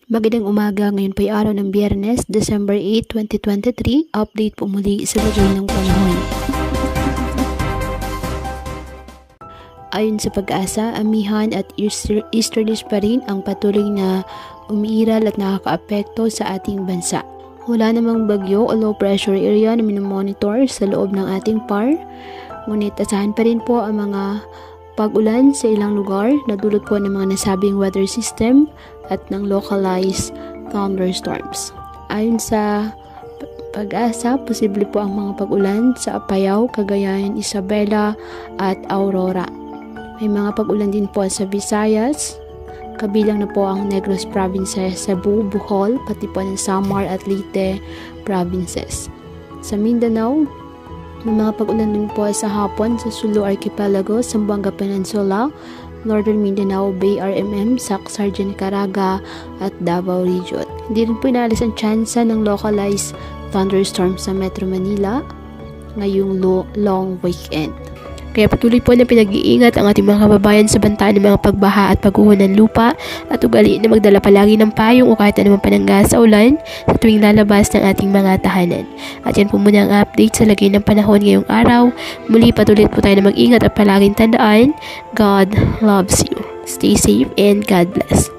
Magandang umaga, ngayon po ay araw ng Biyernes, December 8, 2023. Update po muli sa lagay ng panahon. Ayon sa Pag-asa, amihan at easterlies pa rin ang patuloy na umiiral at nakakaapekto sa ating bansa. Wala namang bagyo o low pressure area na minomonitor sa loob ng ating PAR, ngunit asahan pa rin po ang mga pag-ulan sa ilang lugar na dulot po ng mga nasabing weather system at ng localized thunderstorms. Ayon sa Pag-asa, posible po ang mga pag-ulan sa Apayao, Cagayan, Isabela at Aurora. May mga pag-ulan din po sa Visayas, kabilang na po ang Negros Provinces, Cebu, Bohol, pati po ng Samar at Leyte Provinces. Sa Mindanao, may mga pag-ulan din po sa hapon sa Sulu Archipelago, Zamboanga Peninsula, Northern Mindanao, Bay RMM, Sargen, Caraga at Davao Region. Hindi rin po inaalis ang tsansa ng localized thunderstorm sa Metro Manila ngayong long weekend. Kaya patuloy po na pinag-iingat ang ating mga kababayan sa banta ng mga pagbaha at pagguho ng lupa at ugaliin na magdala palagi ng payong o kahit anumang panangga sa ulan sa tuwing lalabas ng ating mga tahanan. At yan po muna ang update sa lagay ng panahon ngayong araw. Muli patuloy po tayo na mag-ingat at palaging tandaan, God loves you. Stay safe and God bless.